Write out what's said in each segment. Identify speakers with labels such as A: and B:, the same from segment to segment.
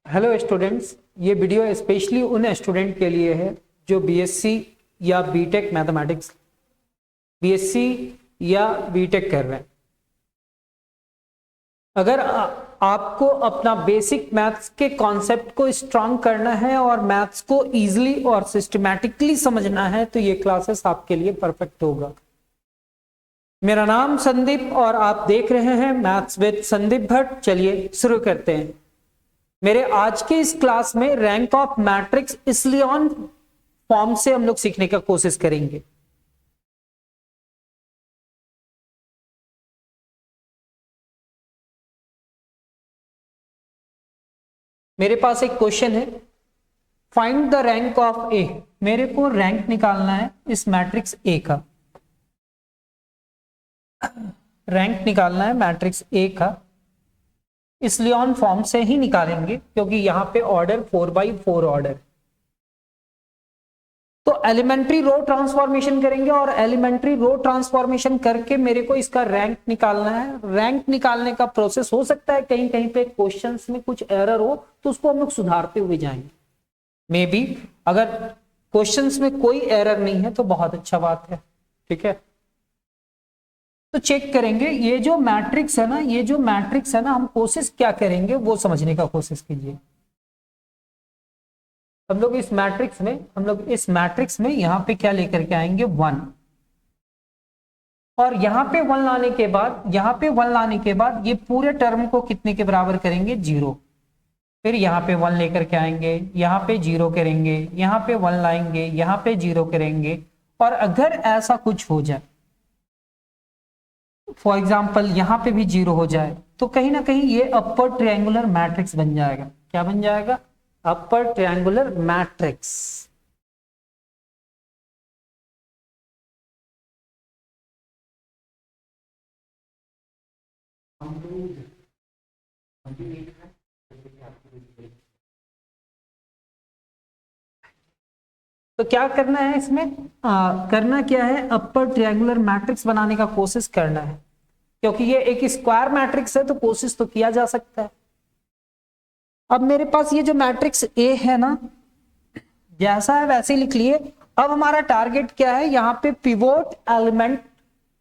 A: Hello students, ये video specially उन student के लिए है जो बीएससी या बीटेक मैथमेटिक्स, बीएससी या बीटेक कर रहे हैं। अगर आपको अपना बेसिक मैथ्स के कॉन्सेप्ट को स्ट्रांग करना है और मैथ्स को इजीली और सिस्टमैटिकली समझना है तो ये क्लासेस आपके लिए परफेक्ट होगा। मेरा नाम संदीप और आप देख रहे हैं मैथ्स विद संदीप भट्ट। चलिए शुरू करते हैं। मेरे आज के इस क्लास में रैंक ऑफ मैट्रिक्स इस्लियन फॉर्म से हम लोग सीखने का कोशिश करेंगे। मेरे पास एक क्वेश्चन है, फाइंड द रैंक ऑफ ए। मेरे को रैंक निकालना है इस मैट्रिक्स ए का। रैंक निकालना है मैट्रिक्स ए का, इस्लियन फॉर्म से ही निकालेंगे क्योंकि यहां पे ऑर्डर 4x4 ऑर्डर। तो एलिमेंट्री रो ट्रांसफॉर्मेशन करेंगे और एलिमेंट्री रो ट्रांसफॉर्मेशन करके मेरे को इसका रैंक निकालना है। रैंक निकालने का प्रोसेस हो सकता है कहीं कहीं पे क्वेश्चंस में कुछ एरर हो तो उसको हम लोग सुधारते हुए जाएंगे। मे बी अगर क्वेश्चंस में कोई एरर नहीं है तो बहुत अच्छा बात है, ठीक है। तो चेक करेंगे ये जो मैट्रिक्स है ना, ये जो मैट्रिक्स है ना, हम कोशिश क्या करेंगे वो समझने का कोशिश कीजिए। हम लोग इस मैट्रिक्स में यहां पे क्या लेकर के आएंगे 1, और यहां पे 1 लाने के बाद ये पूरे टर्म को कितने के बराबर करेंगे 0। फिर यहाँ पे 1 लेकर के आएंगे, यहाँ पे 0 करेंगे, यहाँ पे 1 लाएंगे, यहाँ पे 0 करेंगे। और अगर ऐसा कुछ हो जाए, फॉर एग्जाम्पल यहाँ पे भी 0 हो जाए, तो कहीं ना कहीं ये अपर ट्रायंगुलर मैट्रिक्स बन जाएगा। क्या बन जाएगा? Upper triangular matrix. तो क्या करना है इसमें? करना क्या है, अपर ट्रायंगुलर मैट्रिक्स बनाने का कोशिश करना है। क्योंकि ये एक स्क्वायर मैट्रिक्स है तो कोशिश तो किया जा सकता है। अब मेरे पास ये जो मैट्रिक्स ए है ना, जैसा है वैसे ही लिख लिए। अब हमारा टारगेट क्या है, यहाँ पे पिवोट एलिमेंट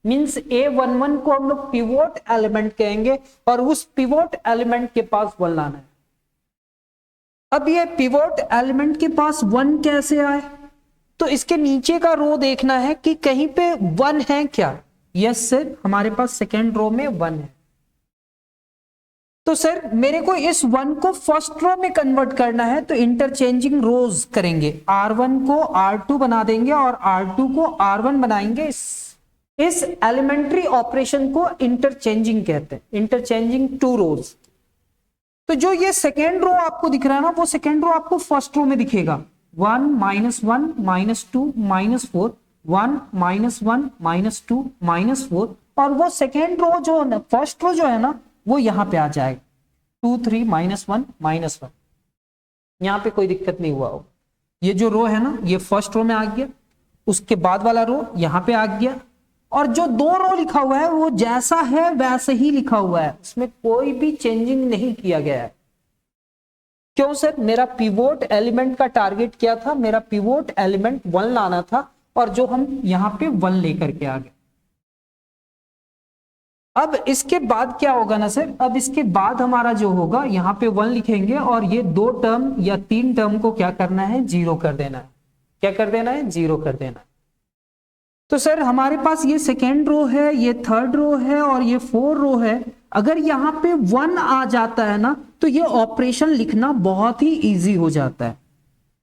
A: मींस A11 को हम लोग पिवोट एलिमेंट कहेंगे और उस पिवोट एलिमेंट के पास 1 लाना है। अब ये पिवोट एलिमेंट के पास 1 कैसे आए, तो इसके नीचे का रो देखना है कि कहीं पे 1 है क्या। यस सर, हमारे पास सेकेंड रो में 1 है। तो सर मेरे को इस 1 को फर्स्ट रो में कन्वर्ट करना है, तो इंटरचेंजिंग रोज करेंगे। R1 को R2 बना देंगे और R2 को R1 बनाएंगे। इस एलिमेंट्री ऑपरेशन को इंटरचेंजिंग कहते हैं, इंटरचेंजिंग 2 रोज। तो जो ये सेकेंड रो आपको दिख रहा है ना, वो सेकेंड रो आपको फर्स्ट रो में दिखेगा। 1 -1 -2 -4, 1 -1 -2 -4, और वो सेकेंड रो जो है ना, फर्स्ट रो जो है ना, वो यहां पे आ जाएगा 2 3 -1 -1। यहां पे कोई दिक्कत नहीं हुआ हो। ये जो रो है ना, ये फर्स्ट रो में आ गया, उसके बाद वाला रो यहां पे आ गया, और जो 2 रो लिखा हुआ है वो जैसा है वैसे ही लिखा हुआ है, उसमें कोई भी चेंजिंग नहीं किया गया है। क्यों सर? मेरा पिवोट एलिमेंट का टारगेट क्या था? मेरा पिवोट एलिमेंट 1 लाना था, और जो हम यहां पे 1 लेकर के आ गए। अब इसके बाद क्या होगा ना सर, अब इसके बाद हमारा जो होगा, यहां पे 1 लिखेंगे और ये 2 टर्म या 3 टर्म को क्या करना है, 0 कर देना है। क्या कर देना है? 0 कर देना है। तो सर हमारे पास ये सेकेंड रो है, ये थर्ड रो है और ये 4 रो है। अगर यहां पे 1 आ जाता है ना, तो ये ऑपरेशन लिखना बहुत ही इजी हो जाता है।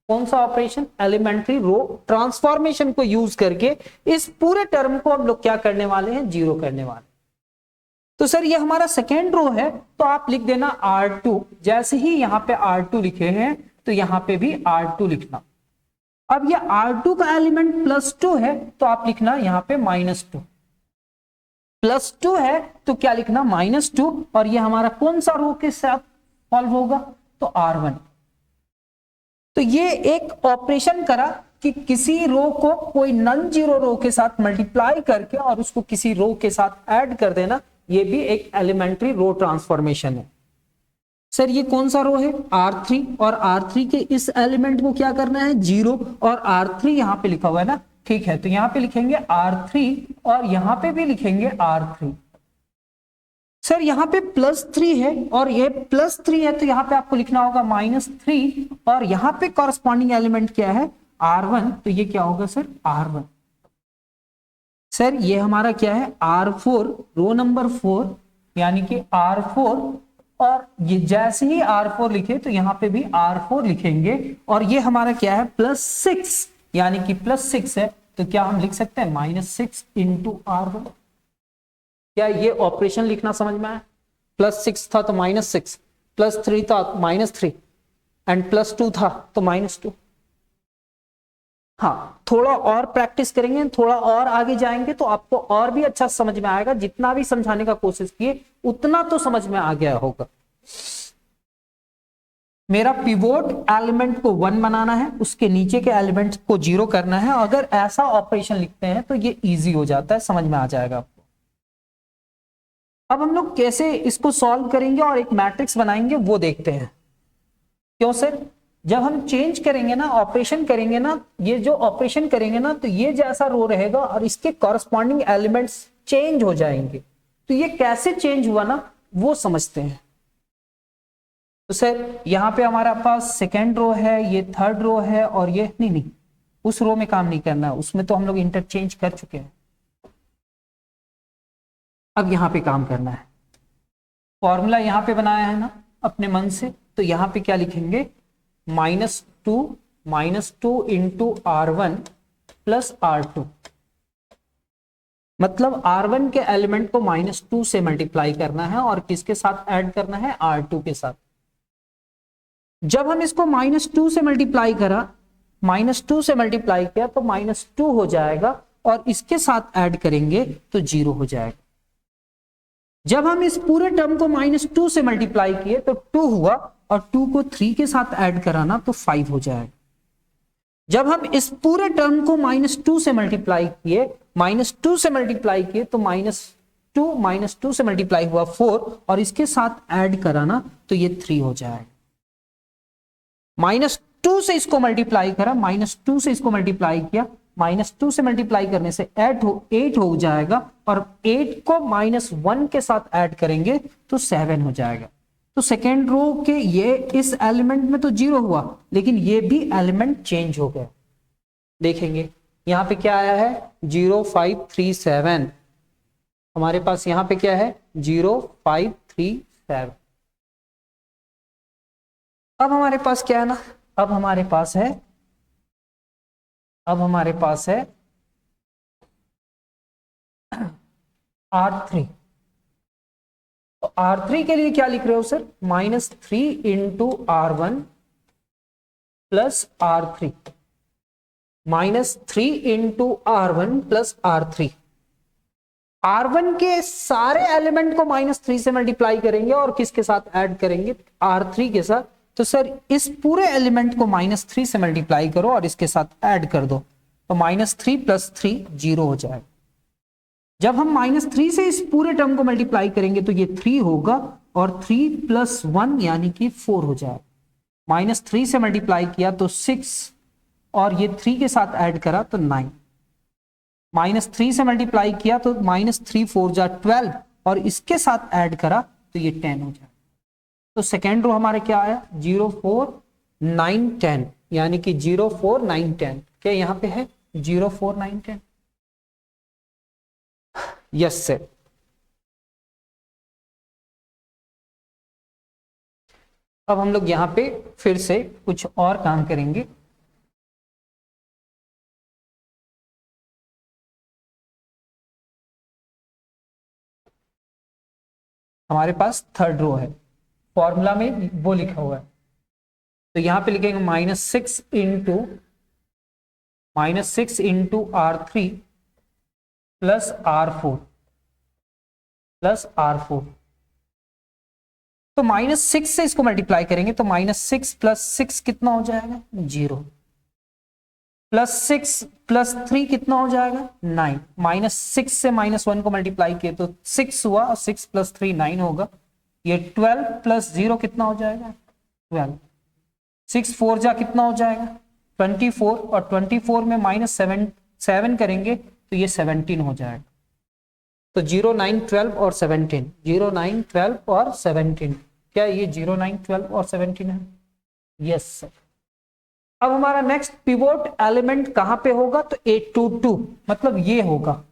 A: कौन सा ऑपरेशन? एलिमेंट्री रो ट्रांसफॉर्मेशन को यूज करके इस पूरे टर्म को हम लोग क्या करने वाले हैं, 0 करने वाले। तो सर ये हमारा सेकेंड रो है, तो आप लिख देना R2। जैसे ही यहां पे R2 लिखे हैं तो यहां पे भी R2 लिखना। अब ये R2 का एलिमेंट +2 है, तो आप लिखना यहां पे -2। +2 है तो क्या लिखना, -2। और ये हमारा कौन सा रो के साथ सॉल्व होगा, तो R1। तो ये एक ऑपरेशन करा कि किसी रो को कोई नॉन जीरो रो के साथ मल्टीप्लाई करके और उसको किसी रो के साथ ऐड कर देना, ये भी एक एलिमेंट्री रो ट्रांसफॉर्मेशन है। सर ये कौन सा रो है, R3, और R3 के इस एलिमेंट को क्या करना है, 0, और R3 यहाँ पे लिखा हुआ है ना, ठीक है, तो यहाँ पे लिखेंगे R3 और यहाँ पे भी लिखेंगे R3। सर यहाँ पे +3 है और ये +3 है, तो यहाँ पे आपको लिखना होगा -3, और यहाँ पे कॉरस्पॉन्डिंग एलिमेंट क्या है, R1, तो ये क्या होगा सर, R1। सर ये हमारा क्या है, R4, रो नंबर 4, यानी कि R4, और ये जैसे ही R4 लिखे तो यहाँ पे भी R4 लिखेंगे, और ये हमारा क्या है, +6, यानी कि +6 है, तो क्या हम लिख सकते हैं -6 × R1। क्या ये ऑपरेशन लिखना समझ में आया, +6 था तो -6, +3 था -3, एंड +2 था तो -2। हाँ, थोड़ा और प्रैक्टिस करेंगे, थोड़ा और आगे जाएंगे तो आपको और भी अच्छा समझ में आएगा। जितना भी समझाने का कोशिश किए उतना तो समझ में आ गया होगा। मेरा पिवोट एलिमेंट को 1 बनाना है, उसके नीचे के एलिमेंट को 0 करना है। अगर ऐसा ऑपरेशन लिखते हैं तो ये इजी हो जाता है, समझ में आ जाएगा आपको। अब हम लोग कैसे इसको सॉल्व करेंगे और एक मैट्रिक्स बनाएंगे वो देखते हैं। क्यों सर, जब हम चेंज करेंगे ना, ऑपरेशन करेंगे ना, ये जो ऑपरेशन करेंगे ना, तो ये जैसा रो रहेगा और इसके कॉरस्पॉन्डिंग एलिमेंट्स चेंज हो जाएंगे। तो ये कैसे चेंज हुआ ना, वो समझते हैं। तो सर यहाँ पे हमारा पास सेकेंड रो है, ये थर्ड रो है, और ये नहीं, उस रो में काम नहीं करना है, उसमें तो हम लोग इंटरचेंज कर चुके हैं। अब यहाँ पे काम करना है। फॉर्मूला यहाँ पे बनाया है ना अपने मन से, तो यहाँ पे क्या लिखेंगे, -2 × R1 + R2। मतलब R1 के एलिमेंट को -2 से मल्टीप्लाई करना है और किसके साथ ऐड करना है, R2 के साथ। जब हम इसको -2 से मल्टीप्लाई करा, -2 से मल्टीप्लाई किया तो -2 हो जाएगा, और इसके साथ ऐड करेंगे तो 0 हो जाएगा। जब हम इस पूरे टर्म को -2 से मल्टीप्लाई किए तो 2 हुआ, और 2 को 3 के साथ ऐड कराना तो 5 हो जाएगा। जब हम इस पूरे टर्म को -2 से मल्टीप्लाई किए, -2 से मल्टीप्लाई किए तो -2 से मल्टीप्लाई हुआ 4, और इसके साथ ऐड कराना तो ये 3 हो जाएगा। -2 से इसको मल्टीप्लाई करा, -2 से इसको मल्टीप्लाई किया, -2 से मल्टीप्लाई करने से 8 हो जाएगा, और 8 को -1 के साथ ऐड करेंगे तो 7 हो जाएगा। तो सेकेंड रो के ये इस एलिमेंट में तो 0 हुआ, लेकिन ये भी एलिमेंट चेंज हो गया। देखेंगे यहाँ पे क्या आया है, 0537। हमारे पास यहाँ पे क्या है, 0537। अब हमारे पास क्या है ना, अब हमारे पास है R3। तो R3 के लिए क्या लिख रहे हो sir, -3 × R1 + R3, -3 × R1 + R3। R1 के सारे एलिमेंट को -3 से मल्टीप्लाई करेंगे और किसके साथ ऐड करेंगे, R3 के साथ। तो सर इस पूरे एलिमेंट को -3 से मल्टीप्लाई करो और इसके साथ ऐड कर दो, तो -3 + 3 0 हो जाएगा। जब हम -3 से इस पूरे टर्म को मल्टीप्लाई करेंगे तो ये 3 होगा, और 3 + 1 यानी कि 4 हो जाएगा। -3 से मल्टीप्लाई किया तो 6, और ये 3 के साथ ऐड करा तो 9। -3 से मल्टीप्लाई किया तो -3 4 जा 12, और इसके साथ ऐड करा तो ये 10 हो जाएगा। तो सेकेंड रो हमारे क्या आया, 0 4 9 10, यानी कि 0 4 9 10। क्या यहाँ पे है 0 4 9 10? Yes sir. अब हम लोग यहाँ पे फिर से कुछ और काम करेंगे। हमारे पास थर्ड रो है, फॉर्मूला में वो लिखा हुआ है, तो यहाँ पे लिखेंगे -6 × R3 + R4 तो -6 से इसको मल्टीप्लाई करेंगे तो -6 + 6 कितना हो जाएगा, 0, +6 + 3 कितना हो जाएगा, 9। -6 से -1 को मल्टीप्लाई किए तो 6 हुआ, और 6 + 3 9 होगा। ये 12 प्लस 0 कितना हो जाएगा 12, 6 4 जा कितना हो जाएगा 24, और 24 में माइनस 7 करेंगे तो ये 17 हो जाएगा। तो 0 9 12 और 17, 0 9 12 और 17, क्या ये 0 9 12 और 17 है? Yes sir. अब हमारा नेक्स्ट पिवोट एलिमेंट कहां पे होगा? तो 822, मतलब ये होगा।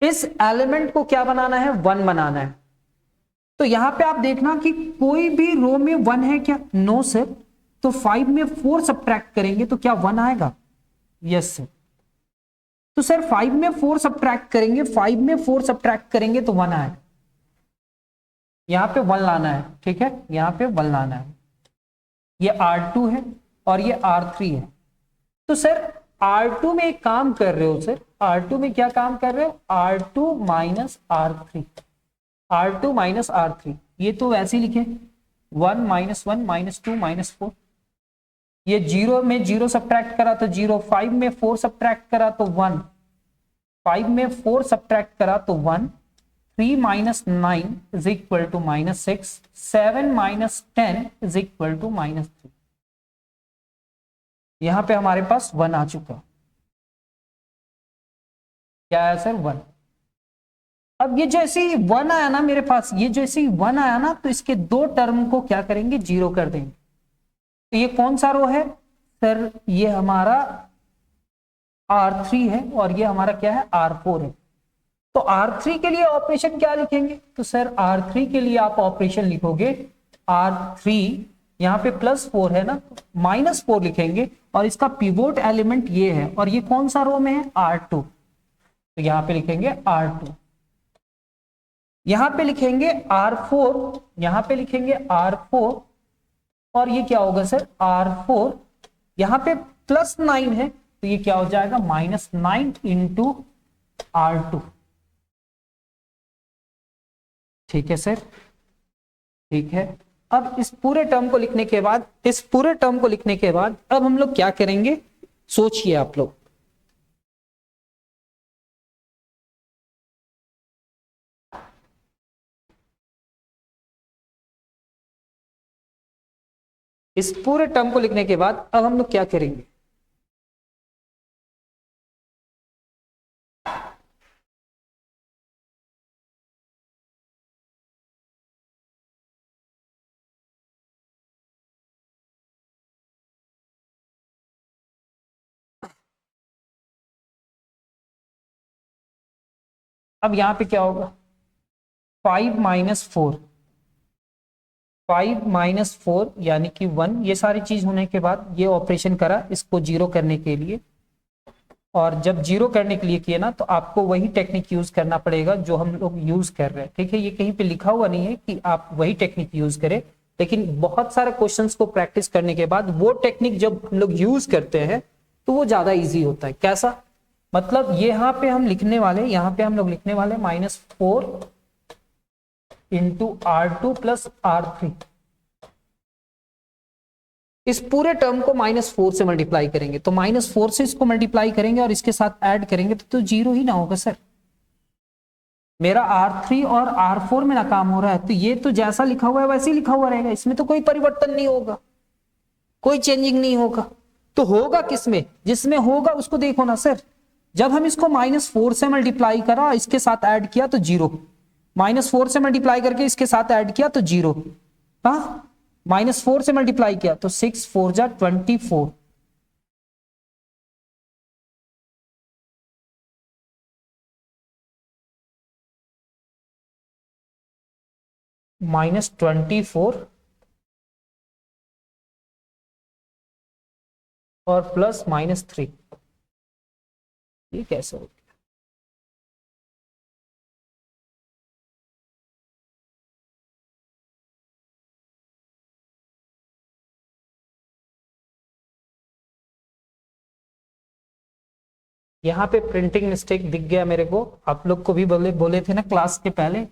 A: इस एलिमेंट को क्या बनाना है? 1 बनाना है। तो यहां पे आप देखना कि कोई भी रो में 1 है क्या? No sir. तो 5 में 4 सब्ट्रैक्ट करेंगे तो क्या 1 आएगा? Yes sir. तो सर 5 में 4 सब्ट्रैक्ट करेंगे, 5 में 4 सब्ट्रैक्ट करेंगे तो 1 आएगा। यहां पे 1 लाना है, ठीक है, यहां पे 1 लाना है। ये R2 है और ये R3 है। तो सर R2 में एक काम कर रहे हो सर, R2 में क्या काम कर रहे हो? R2 minus R3, R2 minus R3, ये तो वैसे ही लिखे 1 माइनस 1 माइनस 2 माइनस 4। ये 0 में 0 सब्ट्रैक्ट करा तो 0, 5 में 4 सब्ट्रैक्ट करा तो 1, 5 में 4 सब्ट्रैक्ट करा तो 1, 3 minus 9 is equal to minus 6, 7 minus 10 is equal to minus 3। यहां पे हमारे पास 1 आ चुका। क्या आया सर? 1। अब ये जैसे ही 1 आया ना मेरे पास, ये जैसे ही 1 आया ना, तो इसके दो टर्म को क्या करेंगे? 0 कर देंगे। तो ये कौन सा रो है सर? ये हमारा R3 है और ये हमारा क्या है? R4 है। तो R3 के लिए ऑपरेशन क्या लिखेंगे? तो सर R3 के लिए आप ऑपरेशन लिखोगे R3, यहां पे प्लस 4 है ना, माइनस 4 लिखेंगे, और इसका पिवोट एलिमेंट ये है, और ये कौन सा रो में है? R2। तो यहां पे लिखेंगे R2, यहां पे लिखेंगे R4, यहां पे लिखेंगे R4, और ये क्या होगा सर? R4, यहां पे प्लस 9 है तो ये क्या हो जाएगा? Minus 9 into R2। ठीक है सर, ठीक है। अब इस पूरे टर्म को लिखने के बाद, इस पूरे टर्म को लिखने के बाद अब हम लोग क्या करेंगे? सोचिए आप लोग। इस पूरे टर्म को लिखने के बाद अब हम लोग क्या करेंगे? अब यहां पे क्या होगा? 5 माइनस 4, 5 माइनस 4 यानी कि 1। ये सारी चीज होने के बाद ये ऑपरेशन करा इसको 0 करने के लिए, और जब 0 करने के लिए किया ना, तो आपको वही टेक्निक यूज करना पड़ेगा जो हम लोग यूज कर रहे हैं। ठीक है, ये कहीं पे लिखा हुआ नहीं है कि आप वही टेक्निक यूज करें, लेकिन बहुत सारे क्वेश्चंस को प्रैक्टिस करने के बाद वो टेक्निक जब हम लोग यूज करते हैं तो वो ज्यादा इजी होता है। कैसा? मतलब यहाँ पे हम लिखने वाले, यहाँ पे हम लोग लिखने वाले -4 इंटू R2 प्लस R3। इस पूरे टर्म को -4 से मल्टीप्लाई करेंगे, तो -4 से इसको मल्टीप्लाई करेंगे और इसके साथ ऐड करेंगे तो 0 ही ना होगा सर। मेरा R3 और R4 में ना काम हो रहा है, तो ये तो जैसा लिखा हुआ है वैसे ही लिखा हुआ रहेगा, इसमें तो कोई परिवर्तन नहीं होगा, कोई चेंजिंग नहीं होगा। तो होगा किसमें? जिसमें होगा उसको देखो ना सर। जब हम इसको -4 से मल्टीप्लाई करा, इसके साथ ऐड किया तो 0, -4 से मल्टीप्लाई करके इसके साथ ऐड किया तो 0, हाँ, -4 से मल्टीप्लाई किया तो 6 4 जा 24, -24 और प्लस -3। ये कैसे हो गया? यहाँ पे प्रिंटिंग मिस्टेक दिख गया मेरे को। आप लोग को भी बोले थे ना क्लास के पहले,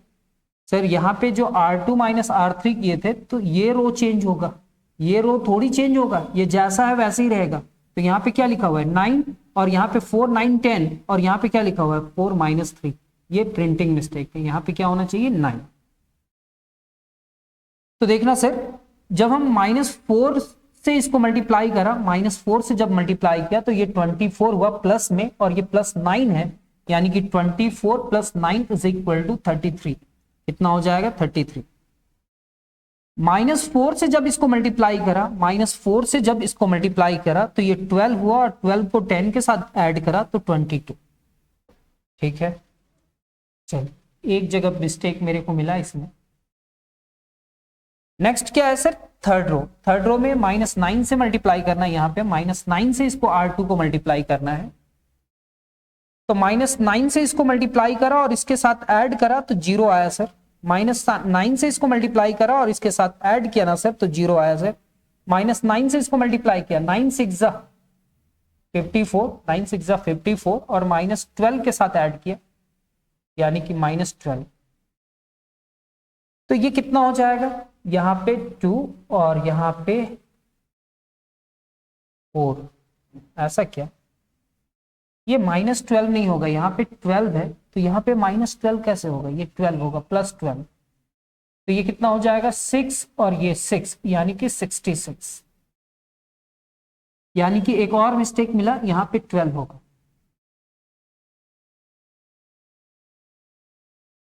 A: सर यहाँ पे जो R2 माइनस R3 किए थे, तो ये रो चेंज होगा, ये रो थोड़ी चेंज होगा, ये जैसा है वैसे ही रहेगा। तो यहाँ पे क्या लिखा हुआ है? 9, और यहाँ पे 4 9 10, और यहाँ पे क्या लिखा हुआ है? 4 -3। ये प्रिंटिंग मिस्टेक है, यहाँ पे क्या होना चाहिए? 9। तो देखना सर, जब हम -4 से इसको मल्टीप्लाई करा, -4 से जब मल्टीप्लाई किया तो ये 24 हुआ प्लस में, और ये +9 है, यानी कि 24 + 9 = 33। कितना हो जाएगा? 33। -4 से जब इसको मल्टीप्लाई करा, -4 से जब इसको मल्टीप्लाई करा तो ये 12 हुआ, और 12 को 10 के साथ ऐड करा तो 22। ठीक है, चलो एक जगह मिस्टेक मेरे को मिला इसमें। नेक्स्ट क्या है सर? थर्ड रो में -9 से मल्टीप्लाई करना है, यहाँ पे -9 से इसको R2 को मल्टीप्लाई करना है। तो -9 से इसको मल्टीप्लाई करा और इसके साथ ऐड करा तो 0 आया सर। -9 से इसको मल्टीप्लाई करा और इसके साथ ऐड किया ना सर तो 0 आया सर। -9 से इसको मल्टीप्लाई किया, 9 6 54, 9 6 54, और -12 के साथ ऐड किया, यानी कि -12। तो ये कितना हो जाएगा? यहां पे 2 और यहां पे 4। ऐसा क्या? ये -12 नहीं होगा, यहाँ पे 12 है, तो यहाँ पे -12 कैसे होगा? ये 12 होगा, +12। तो ये कितना हो जाएगा? 6 और ये 6, यानी कि 66। यानी कि एक और मिस्टेक मिला, यहाँ पे 12 होगा।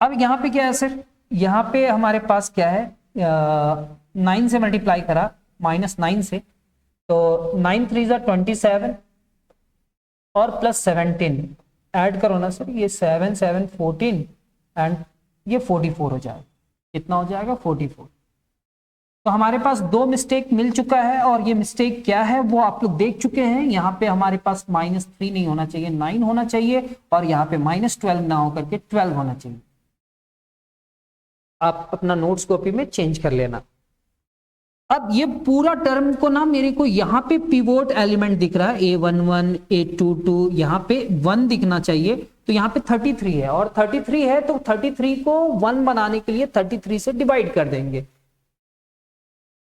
A: अब यहाँ पे क्या है सर? यहाँ पे हमारे पास क्या है? 9 से मल्टीप्लाई करा, -9 से, तो 9 3 27 और +17 ऐड करो ना सर, ये 7 7 14 एंड ये 44 हो जाएगा। कितना हो जाएगा? 44। तो हमारे पास 2 मिस्टेक मिल चुका है, और ये मिस्टेक क्या है वो आप लोग देख चुके हैं। यहाँ पे हमारे पास -3 नहीं होना चाहिए, 9 होना चाहिए, और यहाँ पे -12 ना होकर के 12 होना चाहिए। आप अपना नोट्स कॉपी में चेंज कर लेना। अब ये पूरा टर्म को ना मेरे को यहाँ पे पिवोट एलिमेंट दिख रहा है, A11 A22, यहाँ पे 1 दिखना चाहिए, तो यहाँ पे 33 है, और 33 है तो 33 को 1 बनाने के लिए 33 से डिवाइड कर देंगे।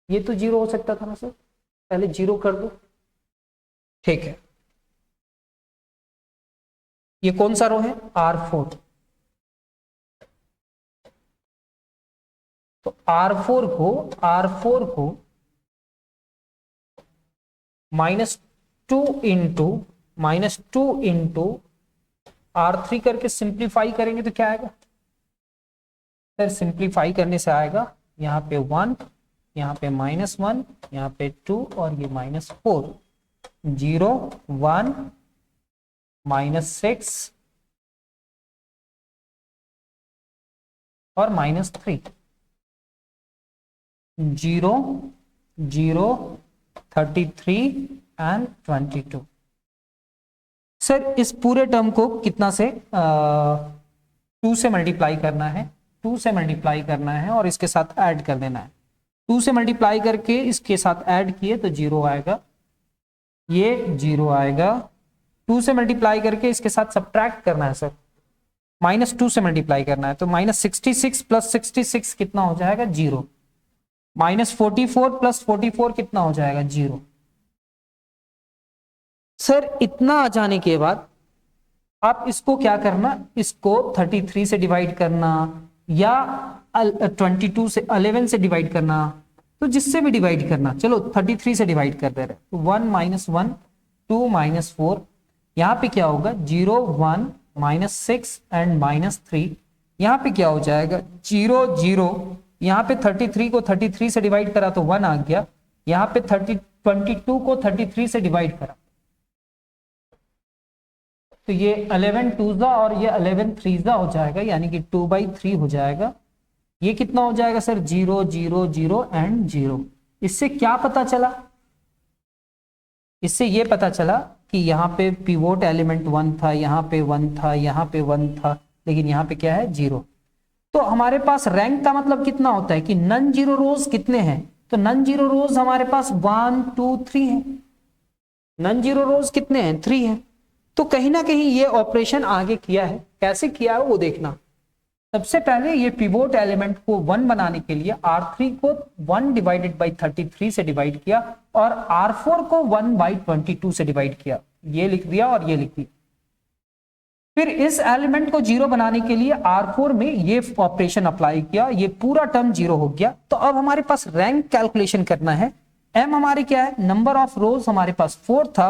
A: ये तो 0 हो सकता था ना सर, पहले 0 कर दो। ठीक है, ये कौन सा रो है? R4। तो R4 को -2 इंटू R3 करके सिंप्लीफाई करेंगे तो क्या आएगा सर? सिंप्लीफाई करने से आएगा यहाँ पे 1, यहाँ पे -1, यहाँ पे 2, और ये -4, 0 1 -6 और -3, 0 0 33 एंड 22। सर इस पूरे टर्म को कितना से 2 से मल्टीप्लाई करना है, 2 से मल्टीप्लाई करना है और इसके साथ ऐड कर देना है। 2 से मल्टीप्लाई करके इसके साथ ऐड किए तो 0 आएगा, ये 0 आएगा। 2 से मल्टीप्लाई करके इसके साथ सब्ट्रैक्ट करना है सर, -2 से मल्टीप्लाई करना है, तो -66 + 66 कितना हो जाएगा? 0। -44 + 44 कितना हो जाएगा? 0। सर इतना आ जाने के बाद आप इसको क्या करना, इसको 33 से डिवाइड करना या 22 से 11 से डिवाइड करना, तो जिससे भी डिवाइड करना। चलो 33 से डिवाइड कर दे रहे, तो 1 - 1 2 - 4, यहाँ पे क्या होगा? 0 1 -6 एंड -3, यहाँ पे क्या हो जाएगा? 0 0, यहाँ पे 33 को 33 से डिवाइड करा तो 1 आ गया, यहाँ पे 22 को 33 से डिवाइड करा तो ये 11 2 और ये 11 3 हो जाएगा, यानी कि 2/3 हो जाएगा। ये कितना हो जाएगा सर? 0 0 0 एंड 0। इससे क्या पता चला? इससे ये पता चला कि यहाँ पे पिवोट एलिमेंट 1 था, यहाँ पे 1 था, यहाँ पे 1 था, लेकिन यहाँ पे क्या है? 0। तो हमारे पास रैंक का मतलब कितना होता है कि नन जीरो रोज कितने हैं? तो नन जीरो रोज हमारे पास 1 2 3 है। नन जीरो रोज कितने हैं? 3 है। तो कहीं ना कहीं ये ऑपरेशन आगे किया है, कैसे किया है वो देखना। सबसे पहले ये पिवोट एलिमेंट को 1 बनाने के लिए R3 को 1/33 से डिवाइड किया और R4 को 1/22 से डिवाइड किया। ये लिख दिया और ये लिख दिया। फिर इस एलिमेंट को जीरो बनाने के लिए R4 में ये ऑपरेशन अप्लाई किया, ये पूरा टर्म जीरो हो गया। तो अब हमारे पास रैंक कैलकुलेशन करना है। M हमारे क्या है, नंबर ऑफ रोज हमारे पास 4 था।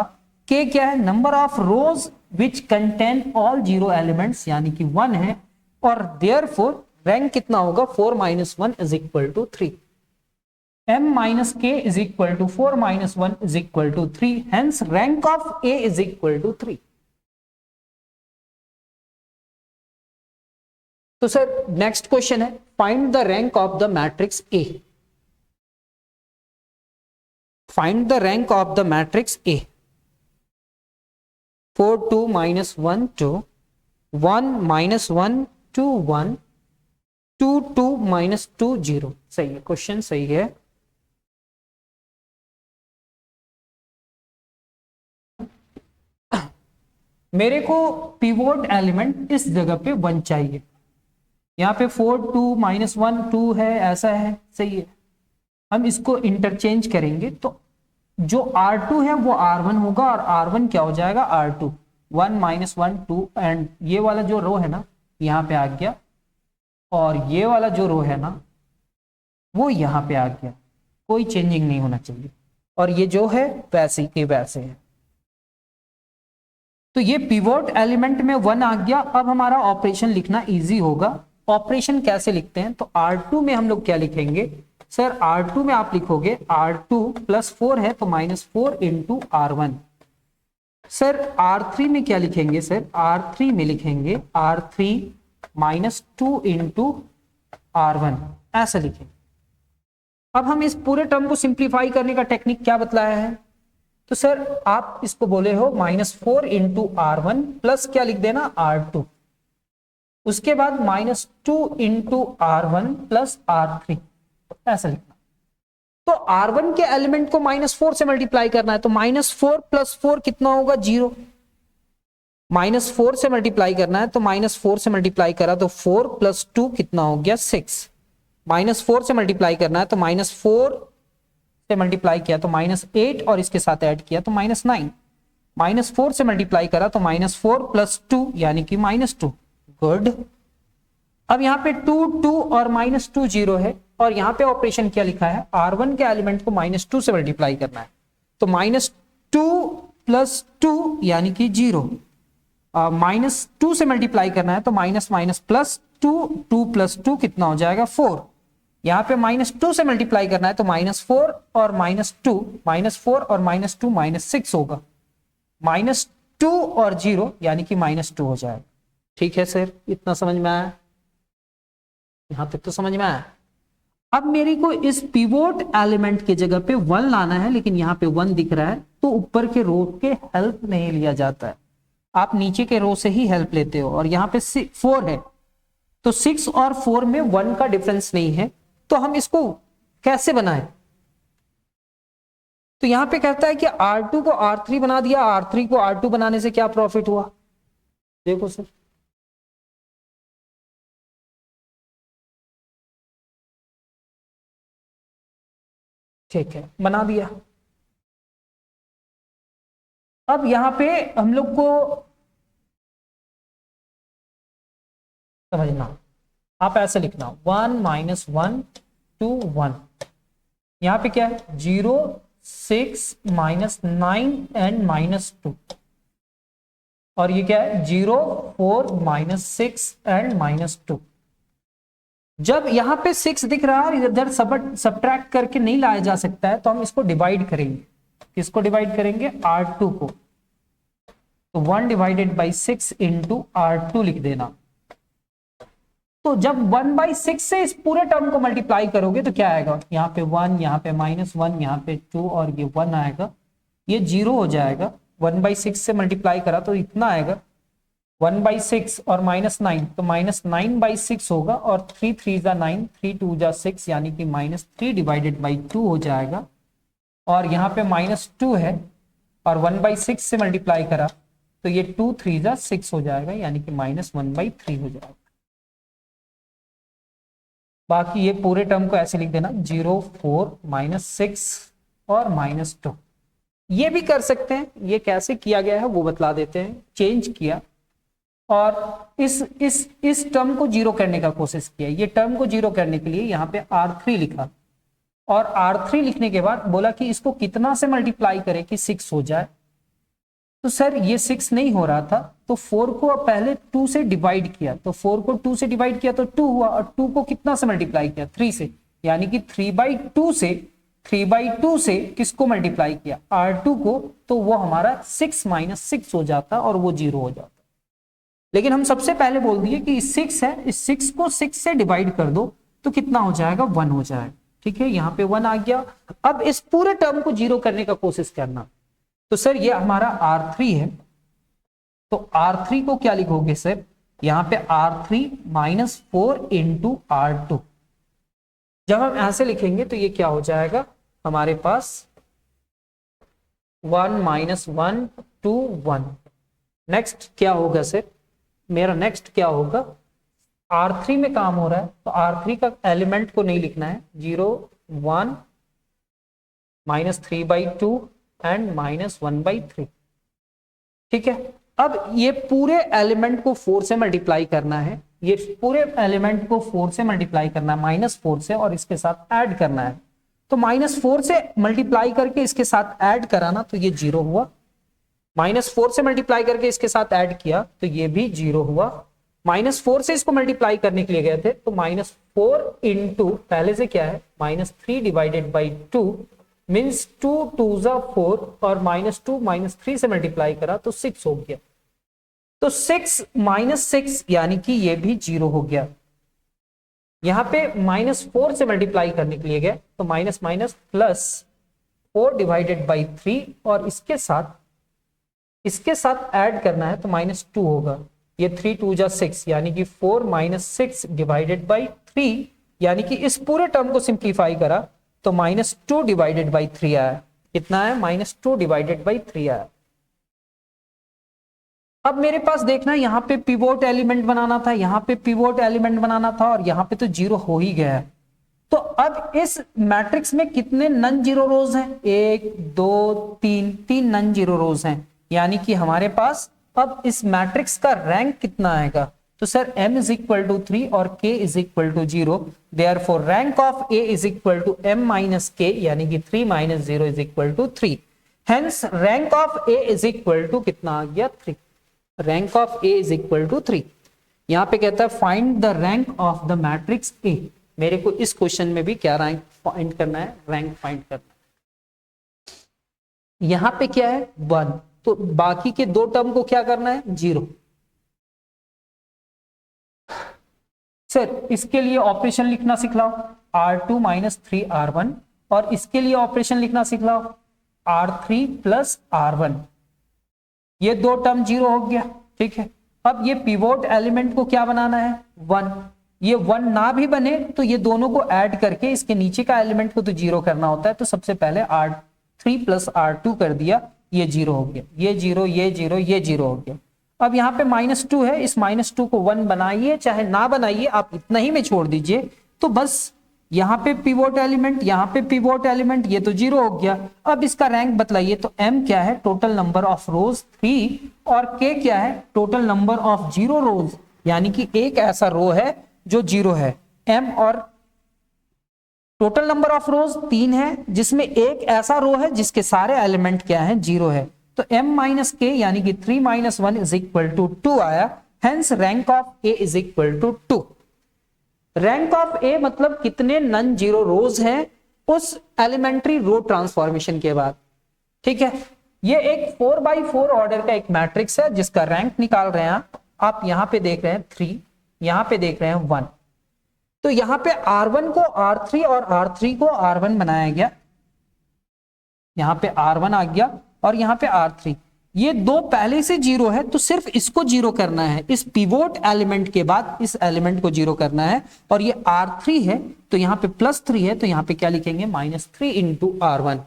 A: K क्या है, number of rose which contain all zero elements यानी कि 1 है। और देयरफॉर रैंक कितना होगा, 4 - 1 = 3। M - K = 4 - 1 = 3। Hence rank of A = 3। तो सर नेक्स्ट क्वेश्चन है, find the rank of the matrix A. Find the rank of the matrix A. 4 2 - 1 2 1 - 1 2 1 2 2 - 2 0। सही है, क्वेश्चन सही है। मेरे को पिवोट एलिमेंट इस जगह पे 1 चाहिए। यहाँ पे 4 2 - 1 2 है, ऐसा है, सही है। हम इसको इंटरचेंज करेंगे तो जो R2 है वो R1 होगा और R1 क्या हो जाएगा, R2। 1 - 1 2 एंड ये वाला जो रो है ना यहाँ पे आ गया, और ये वाला जो रो है ना वो यहाँ पे आ गया। कोई चेंजिंग नहीं होना चाहिए, और ये जो है वैसे के वैसे है। तो ये पिवोट एलिमेंट में 1 आ गया। अब हमारा ऑपरेशन लिखना इजी होगा। ऑपरेशन कैसे लिखते हैं, तो R2 में हम लोग क्या लिखेंगे सर, R2 में आप लिखोगे R2 + 4 है तो -4 × R1। सर R3 में क्या लिखेंगे, सर R3 में लिखेंगे R3 -2 × R1, ऐसा लिखेंगे। अब हम इस पूरे टर्म को सिंप्लीफाई करने का टेक्निक क्या बतलाया है, तो सर आप इसको बोले हो -4 × R1 प्लस क्या लिख देना R2, उसके बाद -2 × R1 प्लस R3, ऐसा लिखना। तो R1 के एलिमेंट को -4 से मल्टीप्लाई करना है, तो -4 + 4 कितना होगा, 0। -4 से मल्टीप्लाई करना है तो -4 से मल्टीप्लाई करा तो 4 + 2 कितना हो गया, 6। -4 से मल्टीप्लाई करना है तो -4 से मल्टीप्लाई किया तो -8 और इसके साथ ऐड किया तो -9। -4 से मल्टीप्लाई करा तो -4 + 2 यानी कि -2। गुड। अब यहाँ पे 2 2 और -2 0 है, और यहाँ पे ऑपरेशन क्या लिखा है, R1 के एलिमेंट को -2 से मल्टीप्लाई करना है, तो -2 + 2 यानी कि 0। -2 से मल्टीप्लाई करना है तो +2 2 + 2 कितना हो जाएगा, 4। यहाँ पे -2 से मल्टीप्लाई करना है तो -4 और -2 -4 और -2 -6 होगा, -2 और 0 यानी कि -2 हो जाएगा। ठीक है सर, इतना समझ में आया, यहां तक तो समझ में आया। अब मेरे को इस पिवोट एलिमेंट की जगह पे 1 लाना है, लेकिन यहाँ पे 1 दिख रहा है तो ऊपर के रो के हेल्प नहीं लिया जाता है, आप नीचे के रो से ही हेल्प लेते हो। और यहाँ पे 4 है तो 6 और 4 में 1 का डिफरेंस नहीं है, तो हम इसको कैसे बनाएं, तो यहां पे कहता है कि R2 को R3 बना दिया, R3 को R2 बनाने से क्या प्रॉफिट हुआ, देखो सर। ठीक है, बना दिया। अब यहां पे हम लोग को समझना, आप ऐसे लिखना 1 - 1 2 1। यहां पे क्या है, 0 6 -9 एंड -2, और ये क्या है 0 4 -6 एंड -2। जब यहां पे 6 दिख रहा है, इधर सब्ट्रैक्ट करके नहीं लाया जा सकता है, तो हम इसको डिवाइड करेंगे। किसको डिवाइड करेंगे, R2 को। तो 1 / 6 × R2 लिख देना। तो जब 1/6 से इस पूरे टर्म को मल्टीप्लाई करोगे तो क्या आएगा, यहाँ पे 1, यहाँ पे -1, यहाँ पे 2 और ये 1 आएगा, ये 0 हो जाएगा। 1/6 से मल्टीप्लाई करा तो इतना आएगा, 1/6 और -9 तो -9/6 होगा, और 3 3 9 3 2 6 यानी कि -3 / 2 हो जाएगा। और यहाँ पे -2 है और 1/6 से मल्टीप्लाई करा तो ये 2 3 6 हो जाएगा, यानी कि -1/3 हो जाएगा। बाकी ये पूरे टर्म को ऐसे लिख देना 0 4 -6 और -2। ये भी कर सकते हैं, ये कैसे किया गया है वो बतला देते हैं। चेंज किया और इस टर्म को जीरो करने का कोशिश किया। ये टर्म को जीरो करने के लिए यहाँ पे R3 लिखा, और R3 लिखने के बाद बोला कि इसको कितना से मल्टीप्लाई करें कि 6 हो जाए। तो सर ये 6 नहीं हो रहा था, तो 4 को पहले 2 से डिवाइड किया, तो 4 को 2 से डिवाइड किया तो 2 हुआ, और 2 को कितना से मल्टीप्लाई किया 3 से, यानी कि 3/2 से किसको मल्टीप्लाई किया R2 को, तो वो हमारा 6 - 6 हो जाता और वो 0 हो जाता। लेकिन हम सबसे पहले बोल दिए कि 6 है, इस 6 को 6 से डिवाइड कर दो तो कितना हो जाएगा 1 हो जाएगा। ठीक है, यहाँ पे 1 आ गया। अब इस पूरे टर्म को जीरो करने का कोशिश करना, तो सर ये हमारा R3 है, तो R3 को क्या लिखोगे सर, यहाँ पे R3 - 4 × R2। जब हम ऐसे लिखेंगे तो ये क्या हो जाएगा हमारे पास 1 - 1 2 1। नेक्स्ट क्या होगा सर, मेरा नेक्स्ट क्या होगा, R3 में काम हो रहा है तो R3 का एलिमेंट को नहीं लिखना है, 0 1 -3/2 एंड -1/3। ठीक है, अब ये पूरे एलिमेंट को 4 से मल्टीप्लाई करना है, ये पूरे एलिमेंट को 4 से मल्टीप्लाई करना है, -4 से, और इसके साथ ऐड करना है। तो -4 से मल्टीप्लाई करके इसके साथ ऐड कराना तो ये 0 हुआ, -4 से मल्टीप्लाई करके इसके साथ ऐड किया तो ये भी 0 हुआ, -4 से इसको मल्टीप्लाई करने के लिए गए थे तो -4 × पहले से क्या है -3/2 मीन्स 2 2 4, और -2 - 3 से मल्टीप्लाई करा तो 6 हो गया। तो 6 - 6 यानी कि ये भी 0 हो गया। यहां पे -4 से मल्टीप्लाई करने के लिए गए तो +4/3, और इसके साथ ऐड करना है तो -2 होगा, ये 3 2 जा 6 यानी कि 4 - 6/3, यानी कि इस पूरे टर्म को सिंप्लीफाई करा तो -2/3 आया। कितना है -2/3 आया। अब मेरे पास देखना यहां पे पिवोट एलिमेंट बनाना था, यहां पे पिवोट एलिमेंट बनाना था, और यहां पे तो 0 हो ही गया है। तो अब इस मैट्रिक्स में कितने नॉन जीरो रोज हैं, 1 2 3 नॉन जीरो रोज हैं, यानी कि हमारे पास अब इस मैट्रिक्स का रैंक कितना आएगा, तो सर m = 3 और k = 0, therefore rank of a = m - k, यानी कि 3 - 0 = 3। हेंस रैंक ऑफ a = कितना आ गया 3, रैंक ऑफ a = 3। यहां पे कहता है find the rank of the matrix A। मेरे को इस क्वेश्चन में भी क्या रैंक फाइंड करना है, रैंक फाइंड करना है। यहां पे क्या है 1, तो बाकी के दो टर्म को क्या करना है 0। सर इसके लिए ऑपरेशन लिखना सिखलाओ, R2 - 3R1, और इसके लिए ऑपरेशन लिखना सिखलाओ R3 + R1। ये दो टर्म 0 हो गया। ठीक है, अब ये पिवोट एलिमेंट को क्या बनाना है 1। ये 1 ना भी बने तो ये दोनों को ऐड करके इसके नीचे का एलिमेंट को तो 0 करना होता है, तो सबसे पहले R3 + R2 कर दिया, ये 0 हो गया, ये 0 ये 0 ये 0 हो गया। अब यहाँ पे -2 है, इस -2 को 1 बनाइए चाहे ना बनाइए, आप इतना ही में छोड़ दीजिए, तो बस यहाँ पे पिवोट एलिमेंट, यहाँ पे पिवोट एलिमेंट, ये तो 0 हो गया। अब इसका रैंक बतलाइए, तो m क्या है टोटल नंबर ऑफ रोज 3, और k क्या है टोटल नंबर ऑफ 0 रोज, यानी कि एक ऐसा रो है जो 0 है। m और टोटल नंबर ऑफ रोज 3 है, जिसमें एक ऐसा रो है जिसके सारे एलिमेंट क्या है 0 है, तो m - k यानी कि 3 - 1 = 2 आया। Hence rank of a = 2। Rank of A मतलब कितने नॉन जीरो रोज हैं उस एलिमेंट्री रो ट्रांसफॉर्मेशन के बाद। ठीक है, ये एक 4x4 ऑर्डर का एक मैट्रिक्स है जिसका रैंक निकाल रहे हैं आप यहां पे देख रहे हैं 3, यहां पे देख रहे हैं 1। तो यहां पे R1 को R3 और R3 को R1 बनाया गया, यहां पे R1 आ गया और यहां पे R3। ये दो पहले से 0 है तो सिर्फ इसको 0 करना है, इस पिवोट एलिमेंट के बाद इस एलिमेंट को 0 करना है। और ये R3 है तो यहां पे +3 है, तो यहां पे क्या लिखेंगे -3 × R1।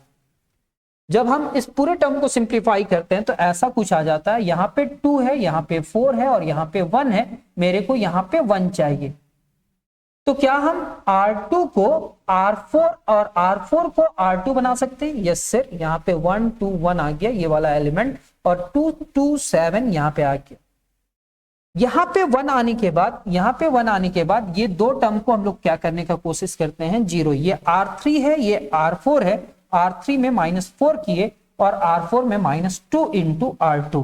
A: जब हम इस पूरे टर्म को सिंप्लीफाई करते हैं तो ऐसा कुछ आ जाता है, यहां पे 2 है, यहां पे 4 है और यहां पे 1 है, मेरे को यहां पे 1 चाहिए। तो क्या हम R2 को R4 और R4 को R2 बना सकते हैं? यस सर, यहाँ पे 1 2 1 आ गया ये वाला एलिमेंट, और 2 2 7 यहाँ पे आ गया। यहाँ पे 1 आने के बाद, यहाँ पे 1 आने के बाद ये दो टर्म को हम लोग क्या करने का कोशिश करते हैं, जीरो। ये R3 है, ये R4 है, R3 में -4 किए और R4 में -2 इंटू R2।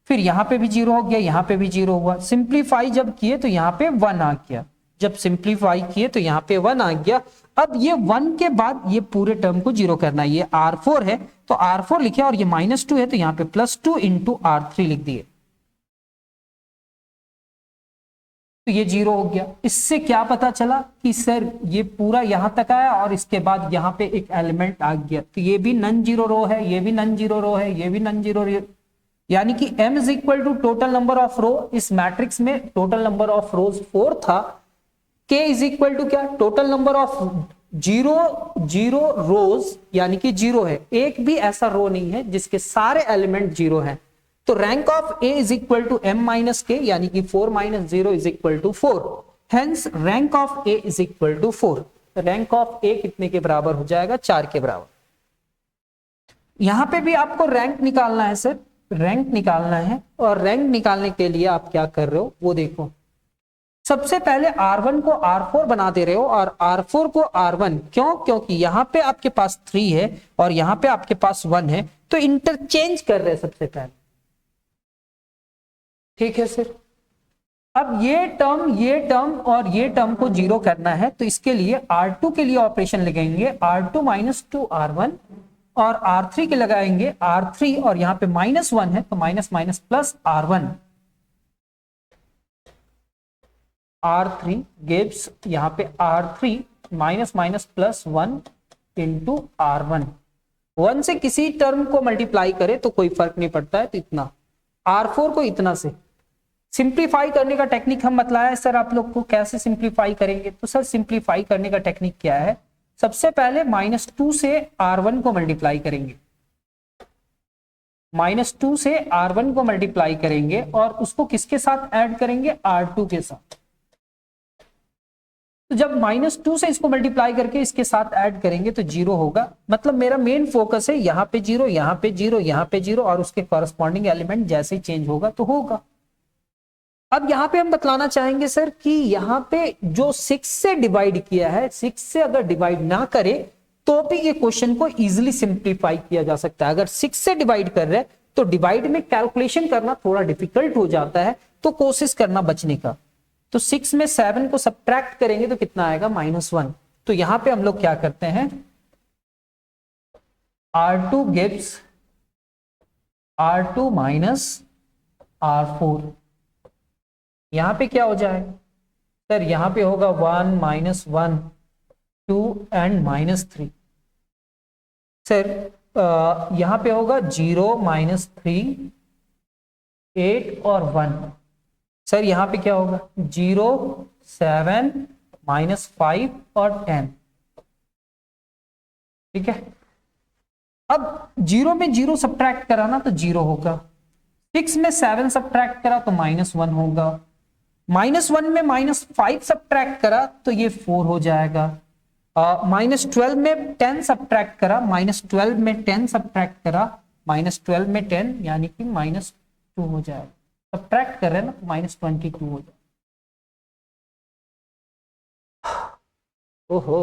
A: फिर यहाँ पे भी जीरो हो गया, यहाँ पे भी जीरो हुआ। सिंप्लीफाई जब किए तो यहाँ पे 1 आ गया, जब सिंप्लीफाई किए तो यहाँ पे 1 आ गया। अब ये 1 के बाद ये पूरे टर्म को जीरो करना है। ये R4 है तो R4 लिखे और ये -2 है तो यहाँ पे +2 इंटू R3 लिख दिए, तो ये जीरो हो गया। इससे क्या पता चला कि सर ये पूरा यहां तक आया और इसके बाद यहां पे एक एलिमेंट आ गया, तो ये भी नॉन जीरो रो है, ये भी नॉन जीरो रो है, ये भी नॉन जीरो, यानी कि m is equal to total number of row. इस मैट्रिक्स में टोटल नंबर ऑफ रोज 4 था, k इज इक्वल टू क्या, टोटल नंबर ऑफ जीरो रोज, यानी कि जीरो है। एक भी ऐसा रो नहीं है जिसके सारे एलिमेंट जीरो हैं। तो rank of a is equal to m minus k, यानी कि 4 minus 0 is equal to 4। Hence rank of a is equal to 4। Rank of a कितने के बराबर हो जाएगा, 4 के बराबर। यहां पे भी आपको रैंक निकालना है सर, रैंक निकालना है। और रैंक निकालने के लिए आप क्या कर रहे हो वो देखो। सबसे पहले R1 को R4 बना दे रहे हो और R4 को R1, क्यों, क्योंकि यहां पे आपके पास 3 है और यहां पे आपके पास 1 है, तो इंटरचेंज कर रहे हैं सबसे पहले। ठीक है सर। अब ये टर्म और ये टर्म को जीरो करना है, तो इसके लिए R2 के लिए ऑपरेशन लगाएंगे, R2 माइनस 2 R1, और R3 के लगाएंगे R3, और यहां पे -1 है तो minus minus plus R1। R3 gives, यहां पे R3 minus minus plus 1 into R1। 1 से किसी टर्म को मल्टीप्लाई करे तो कोई फर्क नहीं पड़ता है, तो इतना। R4 को इतना से सिंप्लीफाई करने का टेक्निक हम बतलाया है सर आप लोग को, कैसे सिंप्लीफाई करेंगे। तो सर सिंप्लीफाई करने का टेक्निक क्या है, सबसे पहले -2 से R1 को मल्टीप्लाई करेंगे, -2 से R1 को मल्टीप्लाई करेंगे और उसको किसके साथ ऐड करेंगे, R2 के साथ। तो जब -2 से इसको मल्टीप्लाई करके इसके साथ ऐड करेंगे तो जीरो होगा। मतलब मेरा मेन फोकस है यहाँ पे जीरो, यहाँ पे जीरो, यहाँ पे जीरो, और उसके कॉरस्पॉन्डिंग एलिमेंट जैसे ही चेंज होगा तो होगा। अब यहाँ पे हम बतलाना चाहेंगे सर कि यहाँ पे जो 6 से डिवाइड किया है, 6 से अगर डिवाइड ना करे तो भी ये क्वेश्चन को इजीली सिंप्लीफाई किया जा सकता है। अगर 6 से डिवाइड कर रहे हैं तो डिवाइड में कैलकुलेशन करना थोड़ा डिफिकल्ट हो जाता है, तो कोशिश करना बचने का। तो 6 में 7 को सब्ट्रैक्ट करेंगे तो कितना आएगा, -1। तो यहां पे हम लोग क्या करते हैं, R2 gives R2 minus R4। यहां पे क्या हो जाए सर, यहां पे होगा 1 -1 2 एंड -3। सर यहां पे होगा 0 -3 8 और 1। सर यहां पे क्या होगा, 0 7 -5 और 10। ठीक है। अब 0 में 0 सब्ट्रैक्ट करा ना तो 0 होगा, 6 में 7 सब्ट्रैक्ट करा तो -1 होगा, -1 में -5 सब्ट्रैक्ट करा तो ये 4 हो जाएगा, -12 में 10 सब्ट्रैक्ट करा, -12 में 10 सब्ट्रैक्ट करा, -12 में 10 यानी कि -2 हो जाएगा। सब्ट्रैक्ट कर रहे हैं ना तो -22 हो जाएगा। ओहो,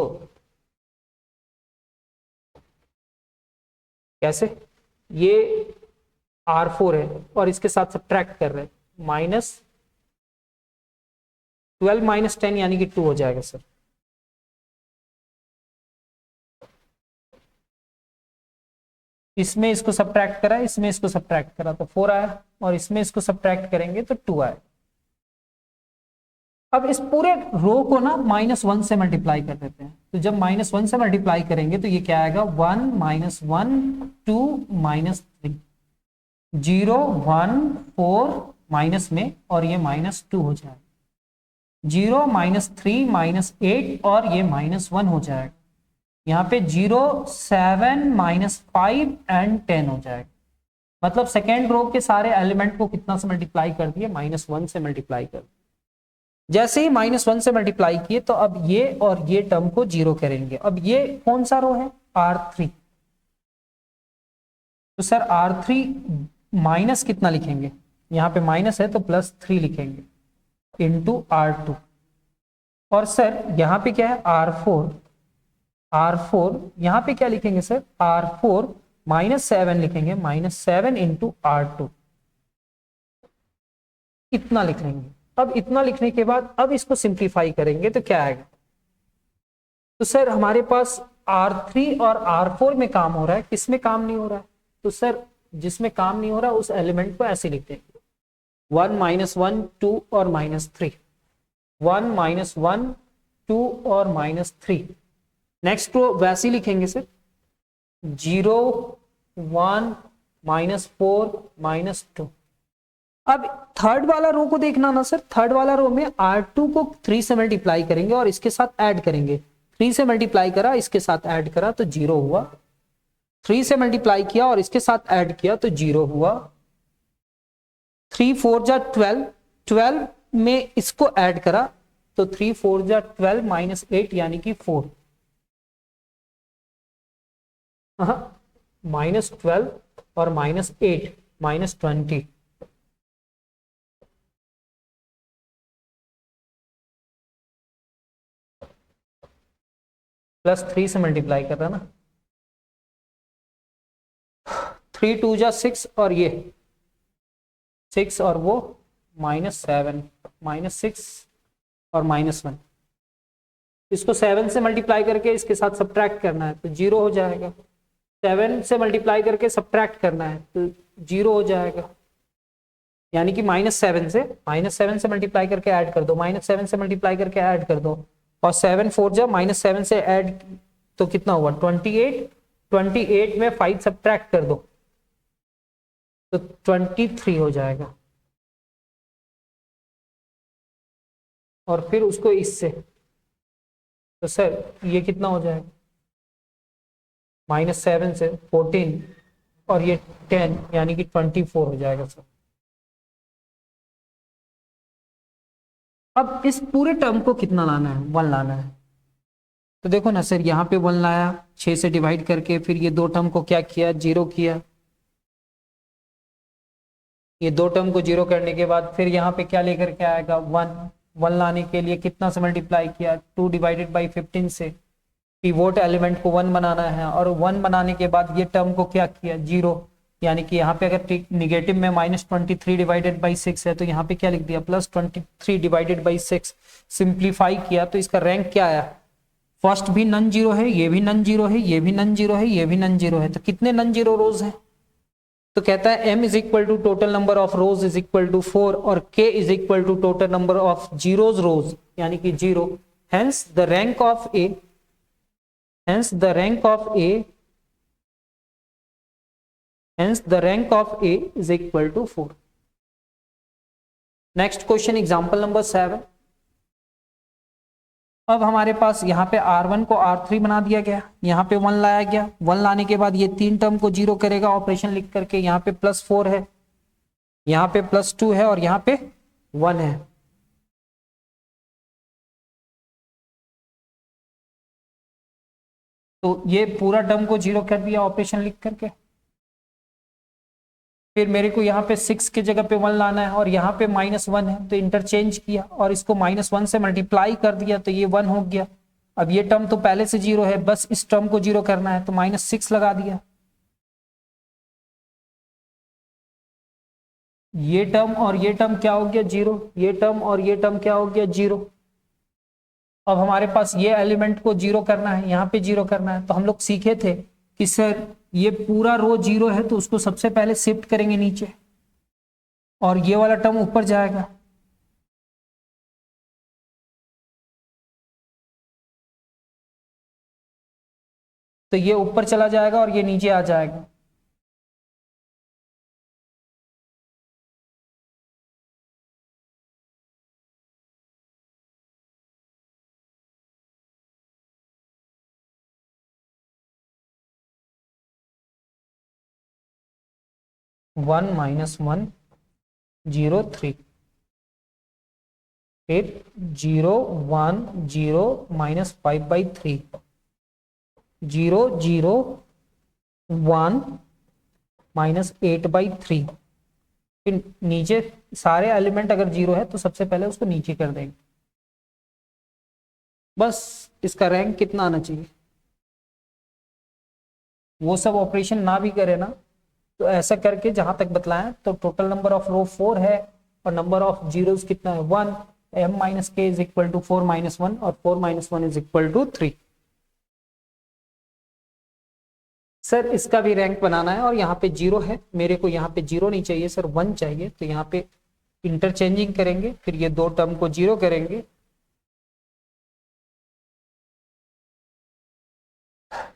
A: कैसे, ये R4 है और इसके साथ सब्ट्रैक्ट कर रहे हैं, -12 - 10 यानी कि 2 हो जाएगा सर। इसमें इसको सब्ट्रैक्ट करा, इसमें इसको सब्ट्रैक्ट करा तो 4 आया, और इसमें इसको सब्ट्रैक्ट करेंगे तो 2 आया। अब इस पूरे रो को ना -1 से मल्टीप्लाई कर देते हैं, तो जब -1 से मल्टीप्लाई करेंगे तो ये क्या आएगा, 1 -1 2 -3 0 1 4 माइनस में, और ये -2 हो जाएगा, 0 -3 -8 और ये -1 हो जाएगा। यहाँ पे 0 7 -5 एंड 10 हो जाएगा। मतलब सेकेंड रो के सारे एलिमेंट को कितना से मल्टीप्लाई कर दिए, -1 से मल्टीप्लाई कर दिए। जैसे ही -1 से मल्टीप्लाई किए तो अब ये और ये टर्म को जीरो करेंगे। अब ये कौन सा रो है, R3। तो सर R3 माइनस कितना लिखेंगे, यहाँ पे माइनस है तो +3 लिखेंगे इंटू R2। और सर यहाँ पे क्या है R4 यहाँ पे क्या लिखेंगे सर R4 -7 लिखेंगे, -7 इंटू R2, इतना लिख लेंगे। अब इतना लिखने के बाद अब इसको सिंप्लीफाई करेंगे तो क्या आएगा, तो सर हमारे पास R3 और R4 में काम हो रहा है, किसमें काम नहीं हो रहा है, तो सर जिसमें काम नहीं हो रहा उस एलिमेंट को ऐसे लिखते हैं 1 -1 2 और -3, 1 -1 2 और -3। नेक्स्ट रो वैसे ही लिखेंगे सर 0 1 -4 -2। अब थर्ड वाला रो को देखना ना सर, थर्ड वाला रो में R2 को 3 से मल्टीप्लाई करेंगे और इसके साथ ऐड करेंगे, 3 से मल्टीप्लाई करा इसके साथ ऐड करा तो 0 हुआ, 3 से मल्टीप्लाई किया और इसके साथ ऐड किया तो 0 हुआ, 3 4 जा 12, 12 में इसको ऐड करा तो 3 4 जा 12 -8 यानी कि 4, -12 और -8 -20। +3 से मल्टीप्लाई कर रहा ना, 3 2 जा 6 और ये 6 और वो -7 -6 और -1, इसको 7 से मल्टीप्लाई करके इसके साथ सब्ट्रैक्ट करना है तो 0 हो जाएगा, 7 से मल्टीप्लाई करके सब्ट्रैक्ट करना है तो 0 हो जाएगा, यानी कि -7 से मल्टीप्लाई करके ऐड कर दो, -7 से मल्टीप्लाई करके ऐड कर दो और 7 4 जब -7 से ऐड तो कितना हुआ 28, 28 में 5 सब्ट्रैक्ट कर दो तो 23 हो जाएगा, और फिर उसको इससे तो सर ये कितना हो जाएगा -7 से 14 और ये 10 यानी कि 24 हो जाएगा सर। अब इस पूरे टर्म को कितना लाना है, 1 लाना है, तो देखो ना सर यहाँ पे 1 लाया 6 से डिवाइड करके, फिर ये 2 टर्म को क्या किया 0 किया, ये 2 टर्म को 0 करने के बाद फिर यहाँ पे क्या लेकर के आएगा 1 लाने के लिए कितना से मल्टीप्लाई किया 2 डिवाइडेड बाई 15 से, पिवोट एलिमेंट को 1 बनाना है और 1 बनाने के बाद ये टर्म को क्या किया 0, यानी कि यहाँ पे अगर निगेटिव में -23 डिवाइडेड बाई 6 है तो यहाँ पे क्या लिख दिया +23 डिवाइडेड बाई 6, सिंप्लीफाई किया तो इसका रैंक क्या आया, फर्स्ट भी नन जीरो है, ये भी नन जीरो है, ये भी नन जीरो है, ये भी नन जीरो है, तो कितने नन जीरो रोज है, तो कहता है m is equal to total number of rows is equal to 4 और k is equal to total number of zeros rows यानी कि 0, hence the rank of a, hence the rank of A is equal to 4। Next question example number 7। अब हमारे पास यहाँ पे R1 को R3 बना दिया गया, यहाँ पे 1 लाया गया, 1 लाने के बाद ये 3 टर्म को 0 करेगा ऑपरेशन लिख करके, यहाँ पे +4 है, यहाँ पे +2 है और यहाँ पे 1 है, तो ये पूरा टर्म को 0 कर दिया ऑपरेशन लिख करके। फिर मेरे को यहाँ पे 6 की जगह पे 1 लाना है और यहाँ पे -1 है तो इंटरचेंज किया और इसको -1 से मल्टीप्लाई कर दिया तो ये 1 हो गया। अब ये टर्म तो पहले से 0 है, बस इस टर्म को 0 करना है तो -6 लगा दिया, ये टर्म और ये टर्म क्या हो गया 0, ये टर्म और ये टर्म क्या हो गया 0। अब हमारे पास ये एलिमेंट को 0 करना है, यहाँ पे 0 करना है, तो हम लोग सीखे थे कि सर ये पूरा रो 0 है तो उसको सबसे पहले शिफ्ट करेंगे नीचे और ये वाला टर्म ऊपर जाएगा, तो ये ऊपर चला जाएगा और ये नीचे आ जाएगा। वन -1 0 3, फिर 0 1 0 -5/3, 0 0 1 -8/3, फिर नीचे सारे एलिमेंट अगर 0 है तो सबसे पहले उसको नीचे कर देंगे। बस इसका रैंक कितना आना चाहिए, वो सब ऑपरेशन ना भी करे ना तो ऐसा करके जहां तक बतलाएं तो टोटल नंबर ऑफ रो 4 है और नंबर ऑफ जीरोस कितना है 1, m minus K is equal to 4 minus 1 और 4 minus 1 is equal to 3। Sir इसका भी रैंक बनाना है और यहाँ पे 0 है, मेरे को यहाँ पे 0 नहीं चाहिए सर 1 चाहिए, तो यहाँ पे इंटरचेंजिंग करेंगे, फिर ये दो टर्म को 0 करेंगे,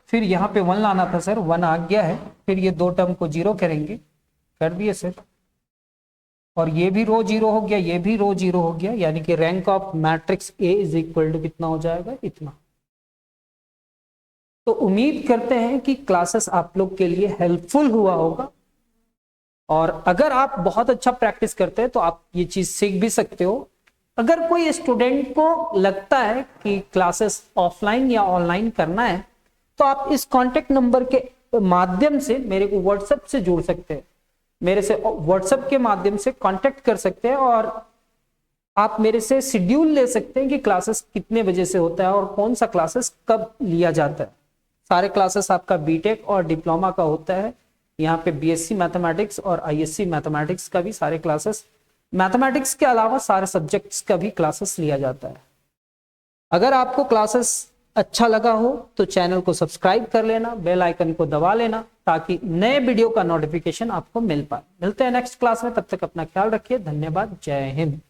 A: फिर यहाँ पे 1 लाना था सर 1 आ गया है, फिर ये दो टर्म को 0 करेंगे, कर दिए सर, और ये भी रो 0 हो गया, ये भी रो 0 हो गया, यानी कि rank of matrix A is equal to कितना हो जाएगा, इतना। तो उम्मीद करते हैं कि क्लासेस आप लोग के लिए हेल्पफुल हुआ होगा, और अगर आप बहुत अच्छा प्रैक्टिस करते हैं तो आप ये चीज सीख भी सकते हो। अगर कोई स्टूडेंट को लगता है कि क्लासेस ऑफलाइन या ऑनलाइन करना है तो आप इस कांटेक्ट नंबर के माध्यम से मेरे को व्हाट्सएप से जुड़ सकते हैं, मेरे से व्हाट्सएप के माध्यम से कांटेक्ट कर सकते हैं और आप मेरे से शेड्यूल ले सकते हैं कि क्लासेस कितने बजे से होता है और कौन सा क्लासेस कब लिया जाता है। सारे क्लासेस आपका बीटेक और डिप्लोमा का होता है, यहाँ पे बीएससी मैथमेटिक्स और आईएससी मैथमेटिक्स का भी सारे क्लासेस, मैथमेटिक्स के अलावा सारे सब्जेक्ट्स का भी क्लासेस लिया जाता है। अगर आपको क्लासेस अच्छा लगा हो तो चैनल को सब्सक्राइब कर लेना, बेल आइकन को दबा लेना ताकि नए वीडियो का नोटिफिकेशन आपको मिल पाए। मिलते हैं नेक्स्ट क्लास में, तब तक अपना ख्याल रखिए, धन्यवाद, जय हिंद।